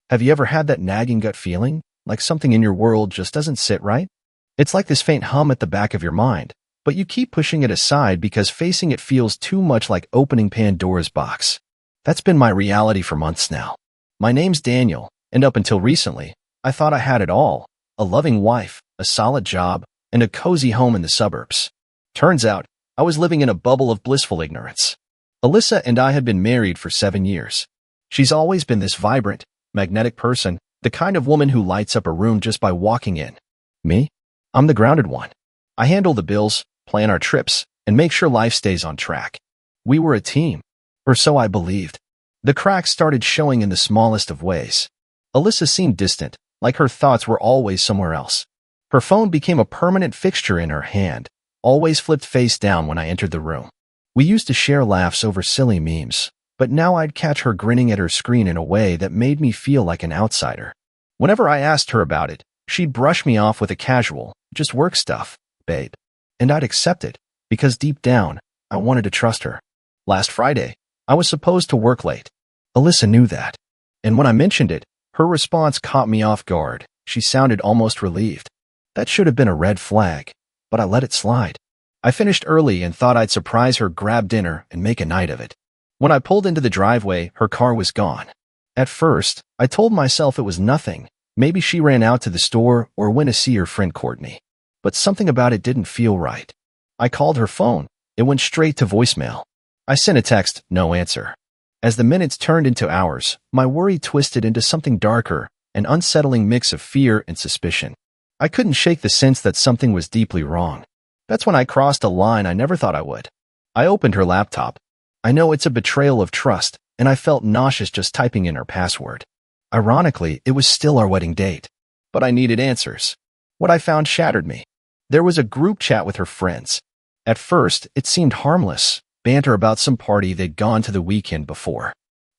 Have you ever had that nagging gut feeling, like something in your world just doesn't sit right? It's like this faint hum at the back of your mind, but you keep pushing it aside because facing it feels too much like opening Pandora's box. That's been my reality for months now. My name's Daniel, and up until recently, I thought I had it all: a loving wife, a solid job, and a cozy home in the suburbs. Turns out, I was living in a bubble of blissful ignorance. Alyssa and I had been married for 7 years. She's always been this vibrant, magnetic person, the kind of woman who lights up a room just by walking in. Me? I'm the grounded one. I handle the bills, plan our trips, and make sure life stays on track. We were a team, or so I believed. The cracks started showing in the smallest of ways. Alyssa seemed distant, like her thoughts were always somewhere else. Her phone became a permanent fixture in her hand, always flipped face down when I entered the room. We used to share laughs over silly memes, but now I'd catch her grinning at her screen in a way that made me feel like an outsider. Whenever I asked her about it, she'd brush me off with a casual, "Just work stuff, babe." And I'd accept it, because deep down, I wanted to trust her. Last Friday, I was supposed to work late. Alyssa knew that. And when I mentioned it, her response caught me off guard. She sounded almost relieved. That should have been a red flag, but I let it slide. I finished early and thought I'd surprise her, grab dinner, and make a night of it. When I pulled into the driveway, her car was gone. At first, I told myself it was nothing. Maybe she ran out to the store or went to see her friend Courtney. But something about it didn't feel right. I called her phone. It went straight to voicemail. I sent a text, no answer. As the minutes turned into hours, my worry twisted into something darker, an unsettling mix of fear and suspicion. I couldn't shake the sense that something was deeply wrong. That's when I crossed a line I never thought I would. I opened her laptop. I know it's a betrayal of trust, and I felt nauseous just typing in her password. Ironically, it was still our wedding date. But I needed answers. What I found shattered me. There was a group chat with her friends. At first, it seemed harmless, banter about some party they'd gone to the weekend before.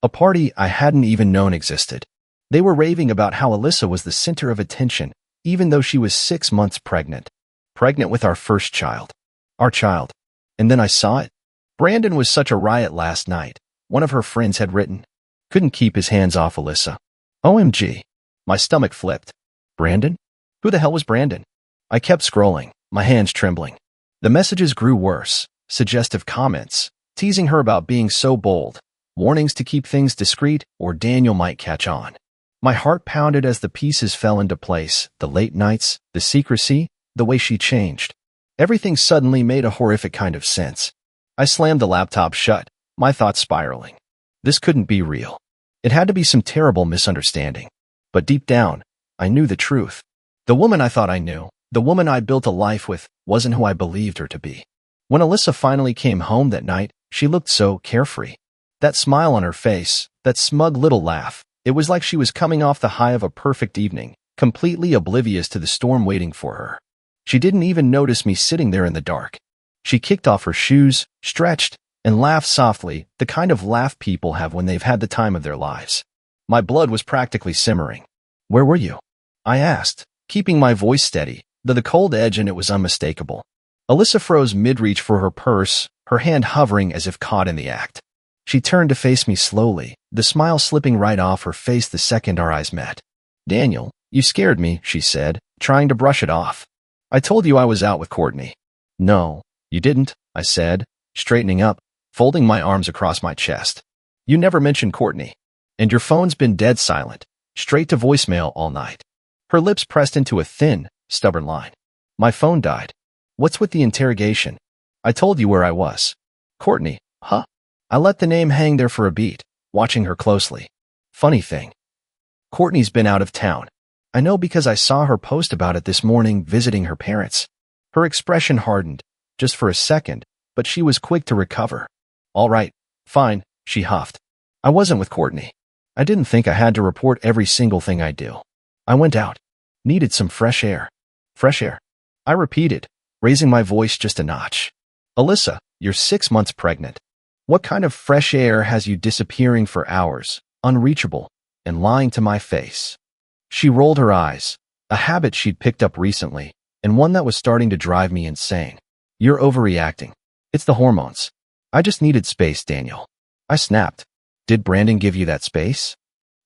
A party I hadn't even known existed. They were raving about how Alyssa was the center of attention, even though she was 6 months pregnant. Pregnant with our first child. Our child. And then I saw it. Brandon was such a riot last night, one of her friends had written. Couldn't keep his hands off Alyssa. OMG. My stomach flipped. Brandon? Who the hell was Brandon? I kept scrolling, my hands trembling. The messages grew worse, suggestive comments, teasing her about being so bold, warnings to keep things discreet or Daniel might catch on. My heart pounded as the pieces fell into place, the late nights, the secrecy, the way she changed. Everything suddenly made a horrific kind of sense. I slammed the laptop shut, my thoughts spiraling. This couldn't be real. It had to be some terrible misunderstanding. But deep down, I knew the truth. The woman I thought I knew, the woman I built a life with, wasn't who I believed her to be. When Alyssa finally came home that night, she looked so carefree. That smile on her face, that smug little laugh, it was like she was coming off the high of a perfect evening, completely oblivious to the storm waiting for her. She didn't even notice me sitting there in the dark. She kicked off her shoes, stretched, and laughed softly, the kind of laugh people have when they've had the time of their lives. My blood was practically simmering. "Where were you?" I asked, keeping my voice steady, though the cold edge in it was unmistakable. Alyssa froze mid-reach for her purse, her hand hovering as if caught in the act. She turned to face me slowly, the smile slipping right off her face the second our eyes met. "Daniel, you scared me," she said, trying to brush it off. "I told you I was out with Courtney." "No, you didn't," I said, straightening up, folding my arms across my chest. "You never mentioned Courtney. And your phone's been dead silent, straight to voicemail all night." Her lips pressed into a thin, stubborn line. "My phone died." "What's with the interrogation?" "I told you where I was." "Courtney, huh?" I let the name hang there for a beat, watching her closely. "Funny thing. Courtney's been out of town. I know because I saw her post about it this morning visiting her parents." Her expression hardened, just for a second, but she was quick to recover. "All right, fine," she huffed. "I wasn't with Courtney. I didn't think I had to report every single thing I do. I went out. Needed some fresh air." "Fresh air?" I repeated, raising my voice just a notch. "Alyssa, you're 6 months pregnant. What kind of fresh air has you disappearing for hours, unreachable, and lying to my face?" She rolled her eyes, a habit she'd picked up recently, and one that was starting to drive me insane. "You're overreacting. It's the hormones. I just needed space, Daniel." I snapped. "Did Brandon give you that space?"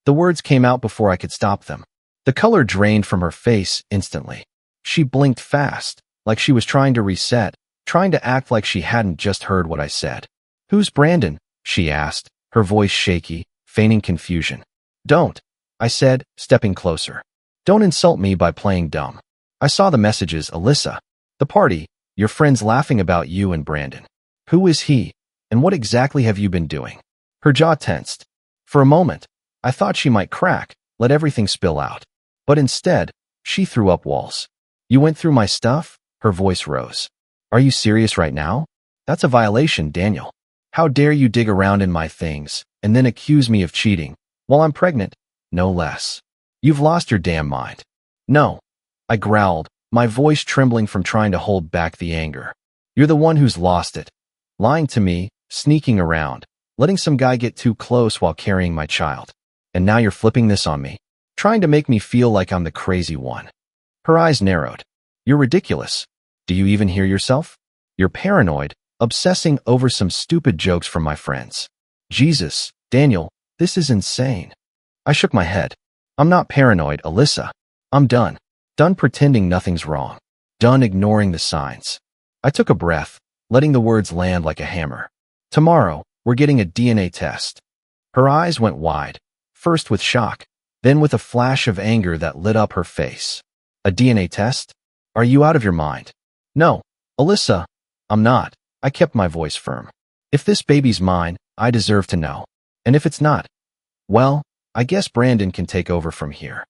The words came out before I could stop them. The color drained from her face instantly. She blinked fast, like she was trying to reset, trying to act like she hadn't just heard what I said. "Who's Brandon?" she asked, her voice shaky, feigning confusion. "Don't," I said, stepping closer. "Don't insult me by playing dumb. I saw the messages, Alyssa. The party, your friends laughing about you and Brandon. Who is he, and what exactly have you been doing?" Her jaw tensed. For a moment, I thought she might crack, let everything spill out. But instead, she threw up walls. "You went through my stuff?" Her voice rose. "Are you serious right now? That's a violation, Daniel. How dare you dig around in my things, and then accuse me of cheating, while I'm pregnant, no less. You've lost your damn mind." "No," I growled, my voice trembling from trying to hold back the anger. "You're the one who's lost it. Lying to me, sneaking around, letting some guy get too close while carrying my child. And now you're flipping this on me, trying to make me feel like I'm the crazy one." Her eyes narrowed. "You're ridiculous. Do you even hear yourself? You're paranoid, obsessing over some stupid jokes from my friends. Jesus, Daniel, this is insane." I shook my head. "I'm not paranoid, Alyssa. I'm done. Done pretending nothing's wrong. Done ignoring the signs." I took a breath, letting the words land like a hammer. "Tomorrow, we're getting a DNA test." Her eyes went wide, first with shock, then with a flash of anger that lit up her face. "A DNA test? Are you out of your mind?" "No, Alyssa, I'm not." I kept my voice firm. "If this baby's mine, I deserve to know. And if it's not, well, I guess Brandon can take over from here."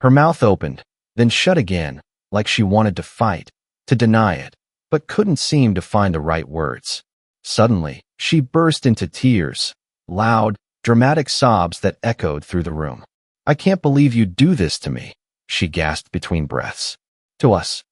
Her mouth opened, then shut again, like she wanted to fight, to deny it, but couldn't seem to find the right words. Suddenly, she burst into tears, loud, dramatic sobs that echoed through the room. "I can't believe you'd do this to me," she gasped between breaths. "To us.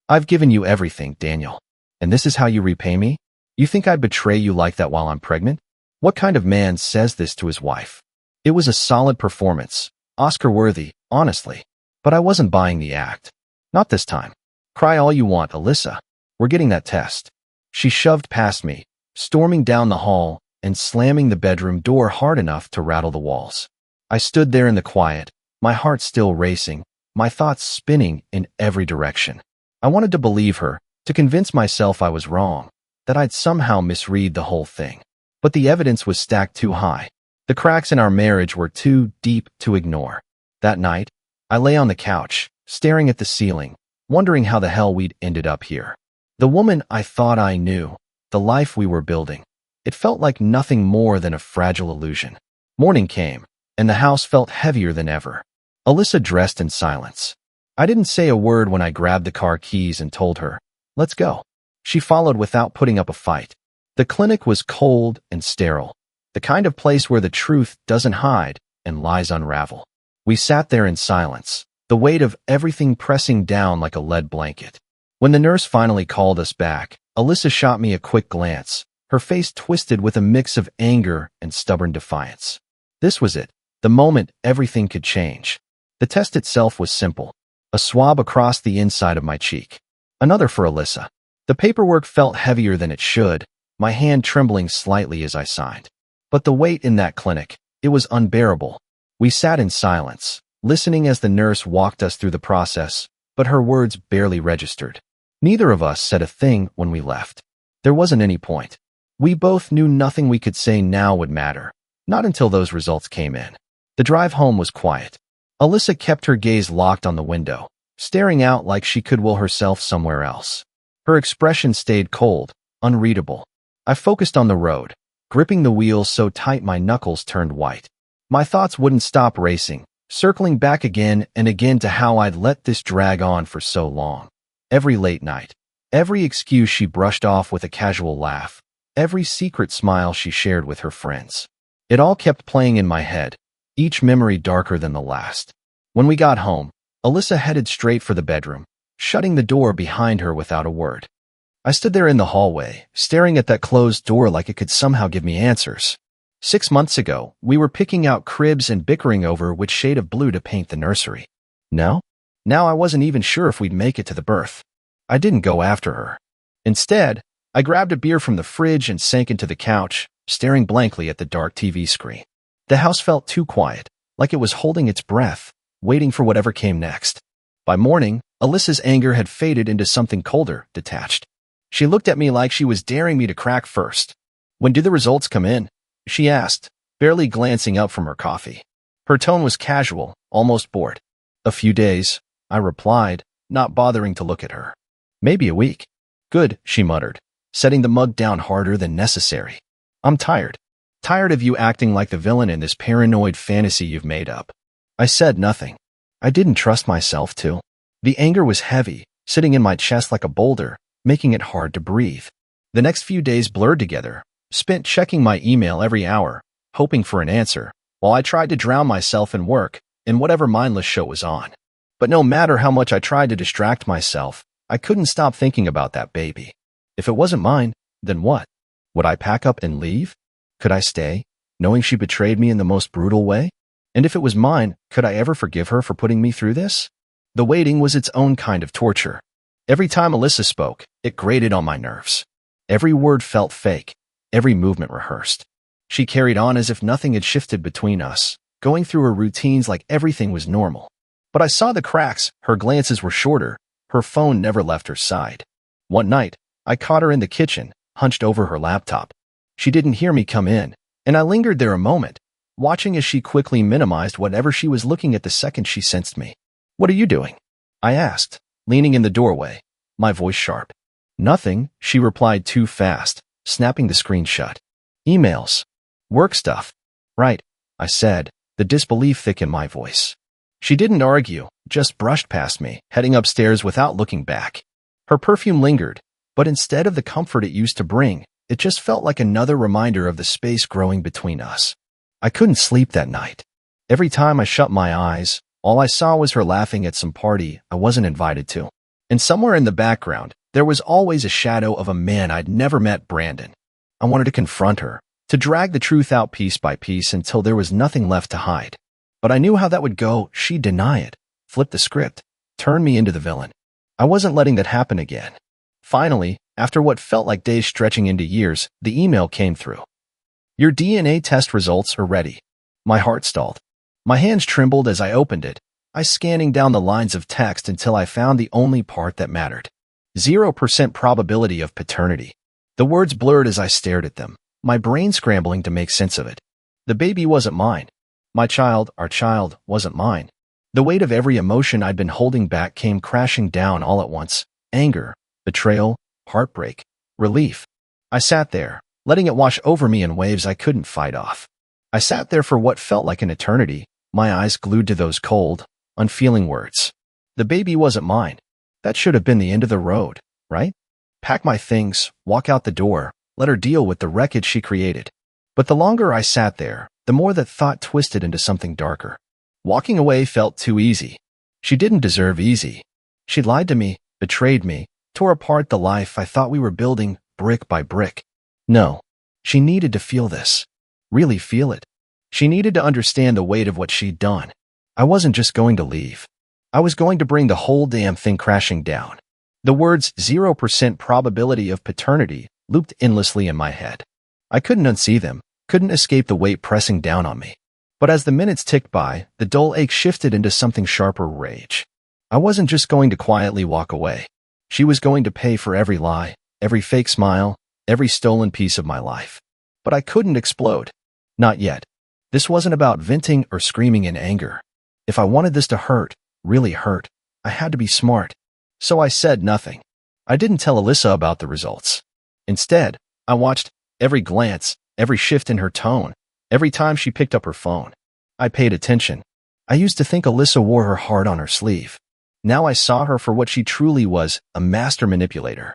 I've given you everything, Daniel. And this is how you repay me? You think I'd betray you like that while I'm pregnant? What kind of man says this to his wife?" It was a solid performance, Oscar-worthy, honestly. But I wasn't buying the act. Not this time. "Cry all you want, Alyssa. We're getting that test." She shoved past me, storming down the hall and slamming the bedroom door hard enough to rattle the walls. I stood there in the quiet, my heart still racing, my thoughts spinning in every direction. I wanted to believe her, to convince myself I was wrong, that I'd somehow misread the whole thing. But the evidence was stacked too high. The cracks in our marriage were too deep to ignore. That night, I lay on the couch, staring at the ceiling, wondering how the hell we'd ended up here. The woman I thought I knew, the life we were building, it felt like nothing more than a fragile illusion. Morning came, and the house felt heavier than ever. Alyssa dressed in silence. I didn't say a word when I grabbed the car keys and told her, "Let's go." She followed without putting up a fight. The clinic was cold and sterile, the kind of place where the truth doesn't hide and lies unravel. We sat there in silence, the weight of everything pressing down like a lead blanket. When the nurse finally called us back, Alyssa shot me a quick glance, her face twisted with a mix of anger and stubborn defiance. This was it, the moment everything could change. The test itself was simple, a swab across the inside of my cheek. Another for Alyssa. The paperwork felt heavier than it should, my hand trembling slightly as I signed. But the wait in that clinic, it was unbearable. We sat in silence, listening as the nurse walked us through the process, but her words barely registered. Neither of us said a thing when we left. There wasn't any point. We both knew nothing we could say now would matter, not until those results came in. The drive home was quiet. Alyssa kept her gaze locked on the window, staring out like she could will herself somewhere else. Her expression stayed cold, unreadable. I focused on the road, gripping the wheel so tight my knuckles turned white. My thoughts wouldn't stop racing, circling back again and again to how I'd let this drag on for so long. Every late night, every excuse she brushed off with a casual laugh, every secret smile she shared with her friends. It all kept playing in my head, each memory darker than the last. When we got home, Alyssa headed straight for the bedroom, shutting the door behind her without a word. I stood there in the hallway, staring at that closed door like it could somehow give me answers. 6 months ago, we were picking out cribs and bickering over which shade of blue to paint the nursery. No? Now I wasn't even sure if we'd make it to the birth. I didn't go after her. Instead, I grabbed a beer from the fridge and sank into the couch, staring blankly at the dark TV screen. The house felt too quiet, like it was holding its breath, waiting for whatever came next. By morning, Alyssa's anger had faded into something colder, detached. She looked at me like she was daring me to crack first. "When do the results come in?" she asked, barely glancing up from her coffee. Her tone was casual, almost bored. "A few days," I replied, not bothering to look at her. "Maybe a week." "Good," she muttered, setting the mug down harder than necessary. "I'm tired. Tired of you acting like the villain in this paranoid fantasy you've made up." I said nothing. I didn't trust myself to. The anger was heavy, sitting in my chest like a boulder, making it hard to breathe. The next few days blurred together, spent checking my email every hour, hoping for an answer, while I tried to drown myself in work, in whatever mindless show was on. But no matter how much I tried to distract myself, I couldn't stop thinking about that baby. If it wasn't mine, then what? Would I pack up and leave? Could I stay, knowing she betrayed me in the most brutal way? And if it was mine, could I ever forgive her for putting me through this? The waiting was its own kind of torture. Every time Alyssa spoke, it grated on my nerves. Every word felt fake, every movement rehearsed. She carried on as if nothing had shifted between us, going through her routines like everything was normal. But I saw the cracks. Her glances were shorter, her phone never left her side. One night, I caught her in the kitchen, hunched over her laptop. She didn't hear me come in, and I lingered there a moment, watching as she quickly minimized whatever she was looking at the second she sensed me. "What are you doing?" I asked, leaning in the doorway, my voice sharp. "Nothing," she replied too fast, snapping the screen shut. "Emails. Work stuff." "Right," I said, the disbelief thick in my voice. She didn't argue, just brushed past me, heading upstairs without looking back. Her perfume lingered, but instead of the comfort it used to bring, it just felt like another reminder of the space growing between us. I couldn't sleep that night. Every time I shut my eyes, all I saw was her laughing at some party I wasn't invited to. And somewhere in the background, there was always a shadow of a man I'd never met, Brandon. I wanted to confront her, to drag the truth out piece by piece until there was nothing left to hide. But I knew how that would go. She'd deny it, flip the script, turn me into the villain. I wasn't letting that happen again. Finally, after what felt like days stretching into years, the email came through. "Your DNA test results are ready." My heart stalled. My hands trembled as I opened it, I scanning down the lines of text until I found the only part that mattered. 0% probability of paternity. The words blurred as I stared at them, my brain scrambling to make sense of it. The baby wasn't mine. My child, our child, wasn't mine. The weight of every emotion I'd been holding back came crashing down all at once. Anger, betrayal, heartbreak, relief. I sat there, letting it wash over me in waves I couldn't fight off. I sat there for what felt like an eternity, my eyes glued to those cold, unfeeling words. The baby wasn't mine. That should have been the end of the road, right? Pack my things, walk out the door, let her deal with the wreckage she created. But the longer I sat there, the more that thought twisted into something darker. Walking away felt too easy. She didn't deserve easy. She lied to me, betrayed me, tore apart the life I thought we were building, brick by brick. No, she needed to feel this. Really feel it. She needed to understand the weight of what she'd done. I wasn't just going to leave. I was going to bring the whole damn thing crashing down. The words 0% probability of paternity looped endlessly in my head. I couldn't unsee them, couldn't escape the weight pressing down on me. But as the minutes ticked by, the dull ache shifted into something sharper: rage. I wasn't just going to quietly walk away. She was going to pay for every lie, every fake smile, every stolen piece of my life. But I couldn't explode. Not yet. This wasn't about venting or screaming in anger. If I wanted this to hurt, really hurt, I had to be smart. So I said nothing. I didn't tell Alyssa about the results. Instead, I watched every glance, every shift in her tone, every time she picked up her phone. I paid attention. I used to think Alyssa wore her heart on her sleeve. Now I saw her for what she truly was, a master manipulator.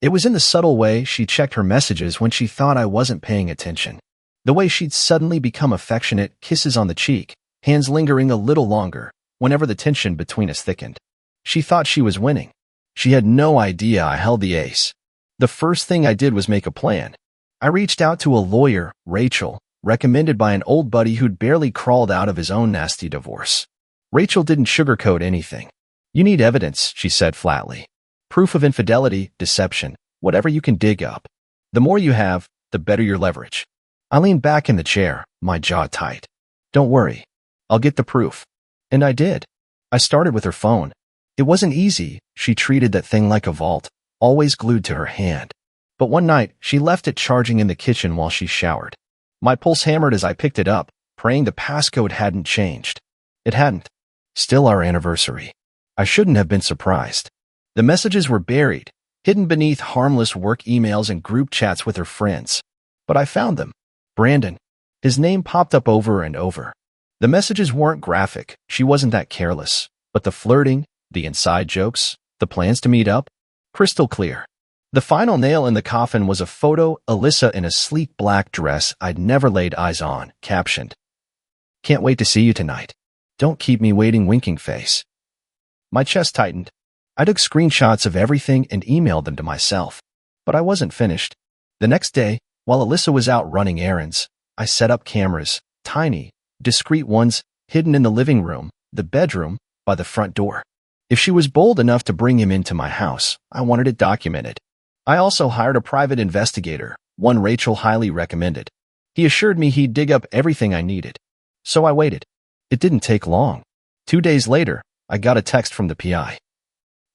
It was in the subtle way she checked her messages when she thought I wasn't paying attention. The way she'd suddenly become affectionate, kisses on the cheek, hands lingering a little longer, whenever the tension between us thickened. She thought she was winning. She had no idea I held the ace. The first thing I did was make a plan. I reached out to a lawyer, Rachel, recommended by an old buddy who'd barely crawled out of his own nasty divorce. Rachel didn't sugarcoat anything. "You need evidence," she said flatly. "Proof of infidelity, deception, whatever you can dig up. The more you have, the better your leverage." I leaned back in the chair, my jaw tight. "Don't worry. I'll get the proof. And I did. I started with her phone. It wasn't easy. She treated that thing like a vault, always glued to her hand. But one night, she left it charging in the kitchen while she showered. My pulse hammered as I picked it up, praying the passcode hadn't changed. It hadn't. Still our anniversary. I shouldn't have been surprised. The messages were buried, hidden beneath harmless work emails and group chats with her friends. But I found them. Brandon. His name popped up over and over. The messages weren't graphic. She wasn't that careless. But the flirting, the inside jokes, the plans to meet up, crystal clear. The final nail in the coffin was a photo, Alyssa in a sleek black dress I'd never laid eyes on, captioned, "Can't wait to see you tonight. Don't keep me waiting, winking face." My chest tightened. I took screenshots of everything and emailed them to myself. But I wasn't finished. The next day, while Alyssa was out running errands, I set up cameras, tiny, discreet ones, hidden in the living room, the bedroom, by the front door. If she was bold enough to bring him into my house, I wanted it documented. I also hired a private investigator, one Rachel highly recommended. He assured me he'd dig up everything I needed. So I waited. It didn't take long. 2 days later, I got a text from the PI.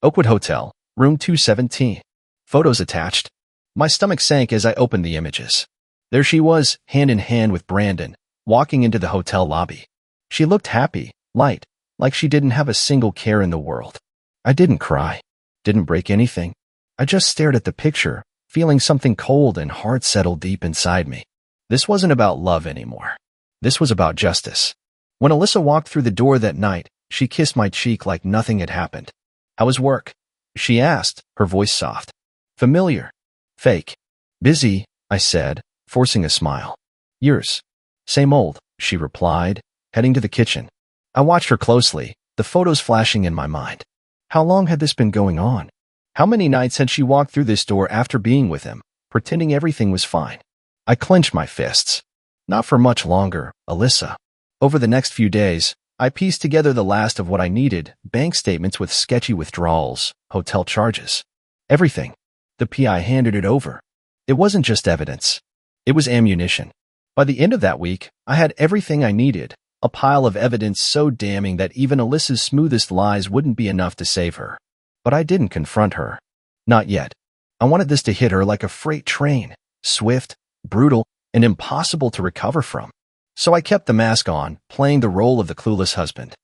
Oakwood Hotel, room 217. Photos attached. My stomach sank as I opened the images. There she was, hand in hand with Brandon, walking into the hotel lobby. She looked happy, light, like she didn't have a single care in the world. I didn't cry, didn't break anything. I just stared at the picture, feeling something cold and hard settle deep inside me. This wasn't about love anymore. This was about justice. When Alyssa walked through the door that night, she kissed my cheek like nothing had happened. "How was work?" she asked, her voice soft. Familiar. Fake. "Busy," I said, forcing a smile. "Yours?" "Same old," she replied, heading to the kitchen. I watched her closely, the photos flashing in my mind. How long had this been going on? How many nights had she walked through this door after being with him, pretending everything was fine? I clenched my fists. Not for much longer, Alyssa. Over the next few days, I pieced together the last of what I needed, bank statements with sketchy withdrawals, hotel charges. Everything. The PI handed it over. It wasn't just evidence. It was ammunition. By the end of that week, I had everything I needed, a pile of evidence so damning that even Alyssa's smoothest lies wouldn't be enough to save her. But I didn't confront her. Not yet. I wanted this to hit her like a freight train, swift, brutal, and impossible to recover from. So I kept the mask on, playing the role of the clueless husband.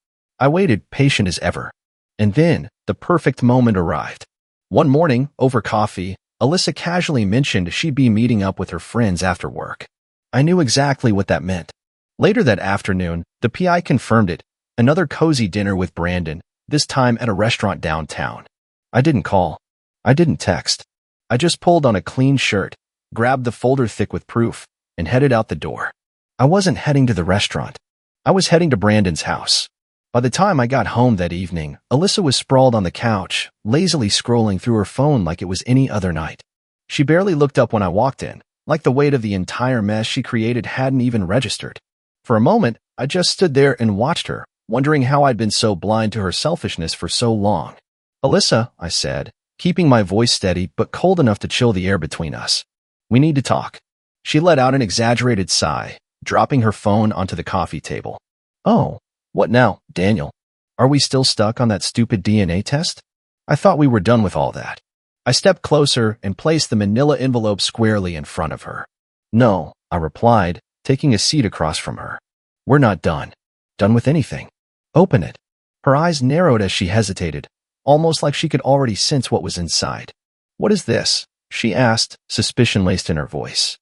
I waited, patient as ever. And then, the perfect moment arrived. One morning, over coffee, Alyssa casually mentioned she'd be meeting up with her friends after work. I knew exactly what that meant. Later that afternoon, the PI confirmed it, another cozy dinner with Brandon, this time at a restaurant downtown. I didn't call. I didn't text. I just pulled on a clean shirt, grabbed the folder thick with proof, and headed out the door. I wasn't heading to the restaurant. I was heading to Brandon's house. By the time I got home that evening, Alyssa was sprawled on the couch, lazily scrolling through her phone like it was any other night. She barely looked up when I walked in, like the weight of the entire mess she created hadn't even registered. For a moment, I just stood there and watched her, wondering how I'd been so blind to her selfishness for so long. "Alyssa," I said, keeping my voice steady but cold enough to chill the air between us. "We need to talk." She let out an exaggerated sigh, dropping her phone onto the coffee table. "Oh, what now, Daniel? Are we still stuck on that stupid DNA test? I thought we were done with all that." I stepped closer and placed the manila envelope squarely in front of her. "No," I replied, taking a seat across from her. "We're not done. Done with anything. Open it." Her eyes narrowed as she hesitated, almost like she could already sense what was inside. "What is this?" she asked, suspicion laced in her voice.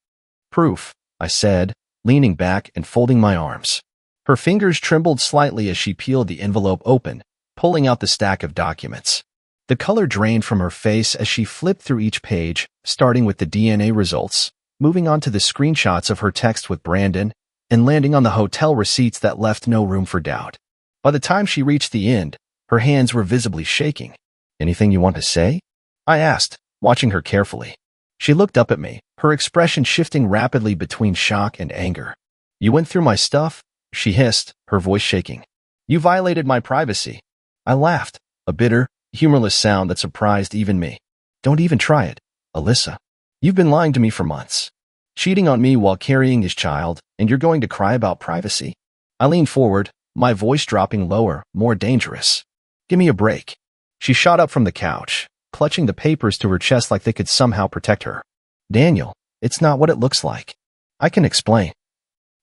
"Proof," I said, leaning back and folding my arms. Her fingers trembled slightly as she peeled the envelope open, pulling out the stack of documents. The color drained from her face as she flipped through each page, starting with the DNA results, moving on to the screenshots of her text with Brandon, and landing on the hotel receipts that left no room for doubt. By the time she reached the end, her hands were visibly shaking. "Anything you want to say?" I asked, watching her carefully. She looked up at me, her expression shifting rapidly between shock and anger. "You went through my stuff?" she hissed, her voice shaking. "You violated my privacy." I laughed, a bitter, humorless sound that surprised even me. "Don't even try it, Alyssa. You've been lying to me for months. Cheating on me while carrying his child, and you're going to cry about privacy?" I leaned forward, my voice dropping lower, more dangerous. Give me a break. She shot up from the couch, clutching the papers to her chest like they could somehow protect her. Daniel, it's not what it looks like. I can explain.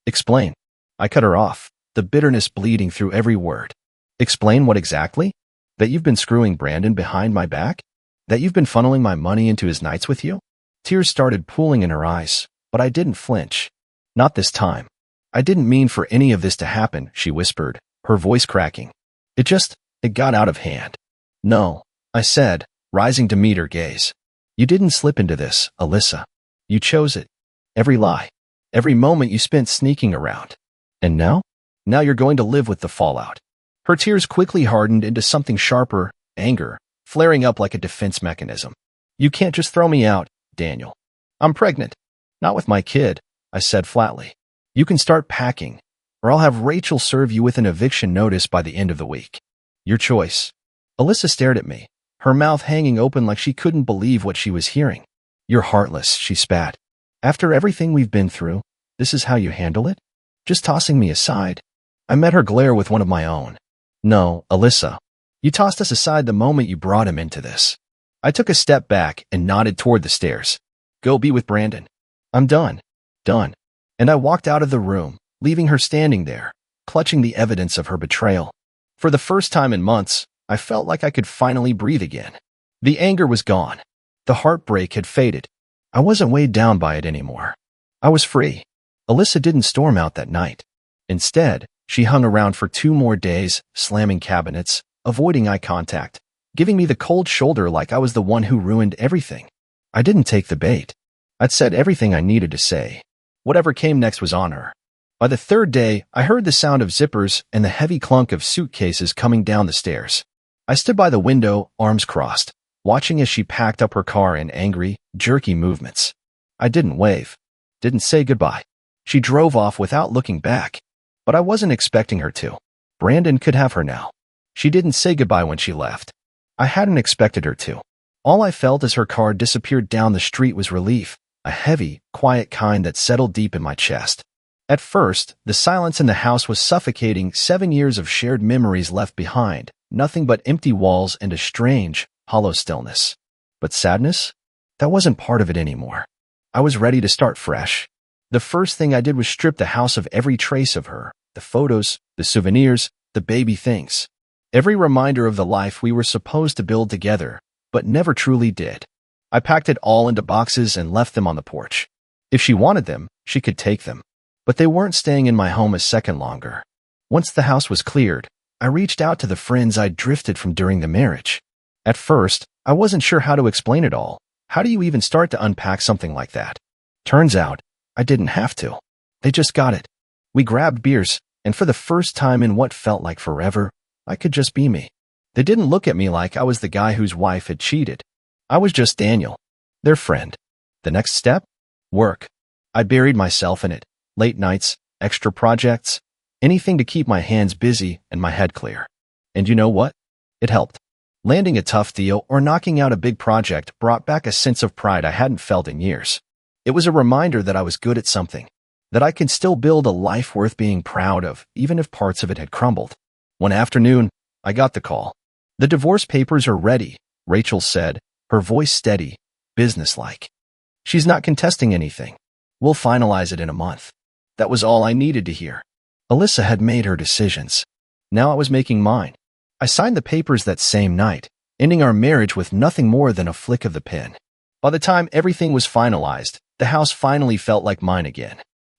Explain. I cut her off, the bitterness bleeding through every word. Explain what exactly? That you've been screwing Brandon behind my back? That you've been funneling my money into his nights with you? Tears started pooling in her eyes, but I didn't flinch. Not this time. I didn't mean for any of this to happen, she whispered, her voice cracking. It got out of hand. No, I said, rising to meet her gaze. You didn't slip into this, Alyssa. You chose it. Every lie. Every moment you spent sneaking around. And now? Now you're going to live with the fallout. Her tears quickly hardened into something sharper, anger, flaring up like a defense mechanism. You can't just throw me out, Daniel. I'm pregnant. Not with my kid, I said flatly. You can start packing, or I'll have Rachel serve you with an eviction notice by the end of the week. Your choice. Alyssa stared at me, her mouth hanging open like she couldn't believe what she was hearing. You're heartless, she spat. After everything we've been through, this is how you handle it? Just tossing me aside? I met her glare with one of my own. No, Alyssa. You tossed us aside the moment you brought him into this. I took a step back and nodded toward the stairs. Go be with Brandon. I'm done. Done. And I walked out of the room, leaving her standing there, clutching the evidence of her betrayal. For the first time in months, I felt like I could finally breathe again. The anger was gone. The heartbreak had faded. I wasn't weighed down by it anymore. I was free. Alyssa didn't storm out that night. Instead, she hung around for 2 more days, slamming cabinets, avoiding eye contact, giving me the cold shoulder like I was the one who ruined everything. I didn't take the bait. I'd said everything I needed to say. Whatever came next was on her. By the 3rd day, I heard the sound of zippers and the heavy clunk of suitcases coming down the stairs. I stood by the window, arms crossed, watching as she packed up her car in angry, jerky movements. I didn't wave. Didn't say goodbye. She drove off without looking back. But I wasn't expecting her to. Brandon could have her now. She didn't say goodbye when she left. I hadn't expected her to. All I felt as her car disappeared down the street was relief, a heavy, quiet kind that settled deep in my chest. At first, the silence in the house was suffocating, 7 years of shared memories left behind, nothing but empty walls and a strange, hollow stillness. But sadness? That wasn't part of it anymore. I was ready to start fresh. The first thing I did was strip the house of every trace of her, the photos, the souvenirs, the baby things. Every reminder of the life we were supposed to build together, but never truly did. I packed it all into boxes and left them on the porch. If she wanted them, she could take them. But they weren't staying in my home a second longer. Once the house was cleared, I reached out to the friends I'd drifted from during the marriage. At first, I wasn't sure how to explain it all. How do you even start to unpack something like that? Turns out, I didn't have to. They just got it. We grabbed beers, and for the first time in what felt like forever, I could just be me. They didn't look at me like I was the guy whose wife had cheated. I was just Daniel, their friend. The next step? Work. I buried myself in it. Late nights, extra projects, anything to keep my hands busy and my head clear. And you know what? It helped. Landing a tough deal or knocking out a big project brought back a sense of pride I hadn't felt in years. It was a reminder that I was good at something, that I could still build a life worth being proud of, even if parts of it had crumbled. One afternoon, I got the call. The divorce papers are ready, Rachel said, her voice steady, businesslike. She's not contesting anything. We'll finalize it in a month. That was all I needed to hear. Alyssa had made her decisions. Now I was making mine. I signed the papers that same night, ending our marriage with nothing more than a flick of the pen. By the time everything was finalized, the house finally felt like mine again.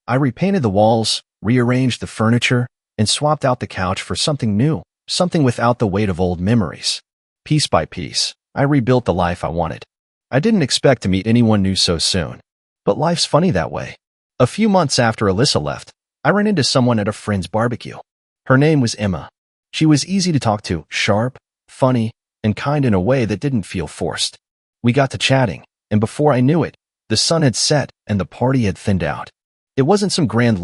I repainted the walls, rearranged the furniture, and swapped out the couch for something new, something without the weight of old memories. Piece by piece, I rebuilt the life I wanted. I didn't expect to meet anyone new so soon. But life's funny that way. A few months after Alyssa left, I ran into someone at a friend's barbecue. Her name was Emma. She was easy to talk to, sharp, funny, and kind in a way that didn't feel forced. We got to chatting, and before I knew it, the sun had set and the party had thinned out. It wasn't some grand